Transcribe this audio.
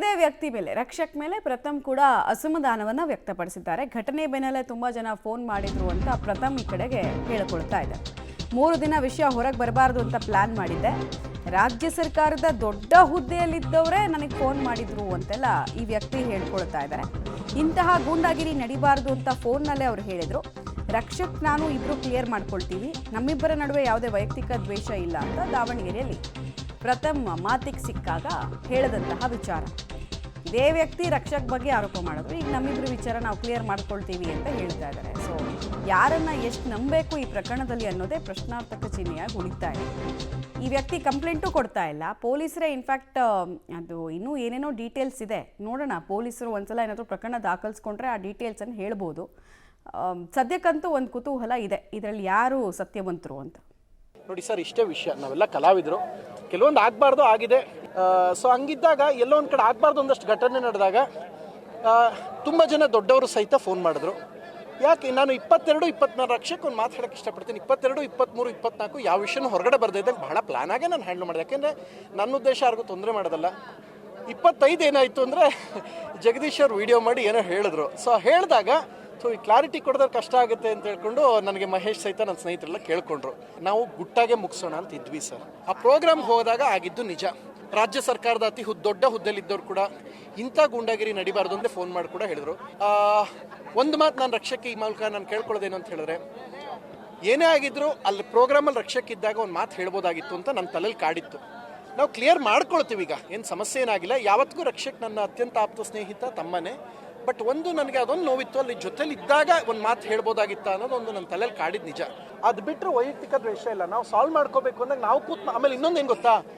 ಇದೇ ವ್ಯಕ್ತಿ ಮೇಲೆ ರಕ್ಷಕ್ ಮೇಲೆ ಪ್ರಥಮ್ ಕೂಡ ಅಸಮಾಧಾನವನ್ನ ವ್ಯಕ್ತಪಡಿಸಿದ್ದಾರೆ. ಘಟನೆ ಬೆನ್ನಲ್ಲೇ ತುಂಬಾ ಜನ ಫೋನ್ ಮಾಡಿದ್ರು ಅಂತ ಪ್ರಥಮ್ ಈ ಕಡೆಗೆ ಹೇಳಿಕೊಳ್ತಾ ಇದ್ದಾರೆ. 3 ದಿನ ವಿಷಯ ಹೊರಗೆ ಬರಬಾರದು ಅಂತ ಪ್ಲಾನ್ ಮಾಡಿದ್ದೆ. ರಾಜ್ಯ ಸರ್ಕಾರದ ದೊಡ್ಡ ಹುದ್ದೆಯಲ್ಲಿದ್ದವರೇ ನನಗೆ ಫೋನ್ ಮಾಡಿದ್ರು ಅಂತೆಲ್ಲ ಈ ವ್ಯಕ್ತಿ ಹೇಳ್ಕೊಳ್ತಾ ಇದ್ದಾರೆ. ಇಂತಹ ಗೂಂಡಾಗಿರಿ ನಡಿಬಾರದು ಅಂತ ಫೋನ್ನಲ್ಲೇ ಅವ್ರು ಹೇಳಿದ್ರು. ರಕ್ಷಕ್ ನಾನು ಇಬ್ರು ಕ್ಲಿಯರ್ ಮಾಡ್ಕೊಳ್ತೀವಿ, ನಮ್ಮಿಬ್ಬರ ನಡುವೆ ಯಾವುದೇ ವೈಯಕ್ತಿಕ ದ್ವೇಷ ಇಲ್ಲ ಅಂತ ದಾವಣಗೆರೆಯಲ್ಲಿ ಪ್ರಥಮ್ ಮಾತಿಗೆ ಸಿಕ್ಕಾಗ ಹೇಳದಂತಹ ವಿಚಾರ. ಇದೇ ವ್ಯಕ್ತಿ ರಕ್ಷಕ್ ಬಗ್ಗೆ ಆರೋಪ ಮಾಡಿದ್ರು. ಈಗ ನಮ್ಮಿಬ್ರು ವಿಚಾರ ನಾವು ಕ್ಲಿಯರ್ ಮಾಡ್ಕೊಳ್ತೀವಿ ಅಂತ ಹೇಳ್ತಾ ಇದ್ದಾರೆ. ಸೊ ಯಾರನ್ನ ಎಷ್ಟು ನಂಬಬೇಕು ಈ ಪ್ರಕರಣದಲ್ಲಿ ಅನ್ನೋದೇ ಪ್ರಶ್ನಾರ್ಥಕ ಚಿಹ್ನೆಯಾಗಿ ಉಳಿತಾ ಇದೆ. ಈ ವ್ಯಕ್ತಿ ಕಂಪ್ಲೇಂಟು ಕೊಡ್ತಾ ಇಲ್ಲ. ಪೊಲೀಸರೇ ಇನ್ಫ್ಯಾಕ್ಟ್ ಅದು ಇನ್ನೂ ಏನೇನೋ ಡೀಟೇಲ್ಸ್ ಇದೆ, ನೋಡೋಣ. ಪೊಲೀಸರು ಒಂದ್ಸಲ ಏನಾದರೂ ಪ್ರಕರಣ ದಾಖಲಿಸ್ಕೊಂಡ್ರೆ ಆ ಡೀಟೇಲ್ಸನ್ನು ಹೇಳ್ಬೋದು. ಸದ್ಯಕ್ಕಂತೂ ಒಂದು ಕುತೂಹಲ ಇದೆ, ಇದರಲ್ಲಿ ಯಾರು ಸತ್ಯವಂತರು ಅಂತ. ನೋಡಿ ಸರ್, ಇಷ್ಟೇ ವಿಷಯ. ನಾವೆಲ್ಲ ಕಲಾವಿದರು, ಕೆಲವೊಂದು ಆಗಬಾರ್ದು ಆಗಿದೆ. ಸೊ ಹಂಗಿದ್ದಾಗ ಎಲ್ಲೋ ಒಂದು ಕಡೆ ಆಗಬಾರ್ದು ಒಂದಷ್ಟು ಘಟನೆ ನಡೆದಾಗ ತುಂಬ ಜನ ದೊಡ್ಡವರು ಸಹಿತ ಫೋನ್ ಮಾಡಿದ್ರು. ಯಾಕೆ ನಾನು 22, 24 ರಕ್ಷಕ್ಕೆ ಒಂದು ಮಾತು ಹೇಳೋಕ್ಕೆ ಇಷ್ಟಪಡ್ತೀನಿ. 22, 23, 24 ಯಾವ ವಿಷಯನೂ ಹೊರಗಡೆ ಬರ್ದಿದ್ದಾಗ ಬಹಳ ಪ್ಲಾನ್ ಆಗೇ ನಾನು ಹ್ಯಾಂಡಲ್ ಮಾಡಿದೆ. ಯಾಕೆಂದರೆ ನನ್ನ ಉದ್ದೇಶ ಯಾರಿಗೂ ತೊಂದರೆ ಮಾಡೋದಲ್ಲ. 25 ಏನಾಯಿತು ಅಂದರೆ ಜಗದೀಶ್ ಅವ್ರು ವಿಡಿಯೋ ಮಾಡಿ ಏನೋ ಹೇಳಿದ್ರು. ಸೊ ಹೇಳಿದಾಗ ಈ ಕ್ಲಾರಿಟಿ ಕೊಡೋದ್ರೆ ಕಷ್ಟ ಆಗುತ್ತೆ ಅಂತ ಹೇಳ್ಕೊಂಡು ನನಗೆ ಮಹೇಶ್ ಸಹಿತ ನನ್ನ ಸ್ನೇಹಿತರೆಲ್ಲ ಕೇಳ್ಕೊಂಡ್ರು. ನಾವು ಗುಟ್ಟಾಗೆ ಮುಗಿಸೋಣ ಅಂತ ಇದ್ವಿ ಸರ್. ಆ ಪ್ರೋಗ್ರಾಮ್ಗೆ ಹೋದಾಗ ಆಗಿದ್ದು ನಿಜ. ರಾಜ್ಯ ಸರ್ಕಾರದ ಅತಿ ದೊಡ್ಡ ಹುದ್ದೆಲಿದ್ದವ್ರು ಕೂಡ ಇಂಥ ಗೂಂಡಾಗಿರಿ ನಡಿಬಾರ್ದು ಅಂತ ಫೋನ್ ಮಾಡಿ ಕೂಡ ಹೇಳಿದ್ರು. ಒಂದು ಮಾತು ನಾನು ರಕ್ಷಕ್ಕೆ ಈ ಮೂಲಕ ನಾನು ಕೇಳ್ಕೊಳ್ಳೋದೇನು ಅಂತ ಹೇಳಿದ್ರೆ, ಏನೇ ಆಗಿದ್ರು ಅಲ್ಲಿ ಪ್ರೋಗ್ರಾಮಲ್ಲಿ ರಕ್ಷಕ್ಕೆ ಇದ್ದಾಗ ಒಂದು ಮಾತು ಹೇಳ್ಬೋದಾಗಿತ್ತು ಅಂತ ನನ್ನ ತಲೆಯಲ್ಲಿ ಕಾಡಿತ್ತು. ನಾವು ಕ್ಲಿಯರ್ ಮಾಡ್ಕೊಳ್ತೀವಿ, ಈಗ ಏನು ಸಮಸ್ಯೆ ಏನಾಗಿಲ್ಲ. ಯಾವತ್ತಿಗೂ ರಕ್ಷಕ್ ನನ್ನ ಅತ್ಯಂತ ಆಪ್ತ ಸ್ನೇಹಿತ, ತಮ್ಮನೇ. ಬಟ್ ಒಂದು ನನಗೆ ಅದೊಂದು ನೋವಿತ್ತು, ಅಲ್ಲಿ ಜೊತೆಲಿ ಇದ್ದಾಗ ಒಂದು ಮಾತು ಹೇಳ್ಬೋದಾಗಿತ್ತ ಅನ್ನೋದೊಂದು ನನ್ನ ತಲೆಯಲ್ಲಿ ಕಾಡಿದ್ದು ನಿಜ. ಅದು ಬಿಟ್ಟರೆ ವೈಯಕ್ತಿಕ ದ್ವೇಷ ಇಲ್ಲ. ನಾವು ಸಾಲ್ವ್ ಮಾಡ್ಕೋಬೇಕು ಅಂದಾಗ ನಾವು ಆಮೇಲೆ ಇನ್ನೊಂದು ಏನು ಗೊತ್ತಾ,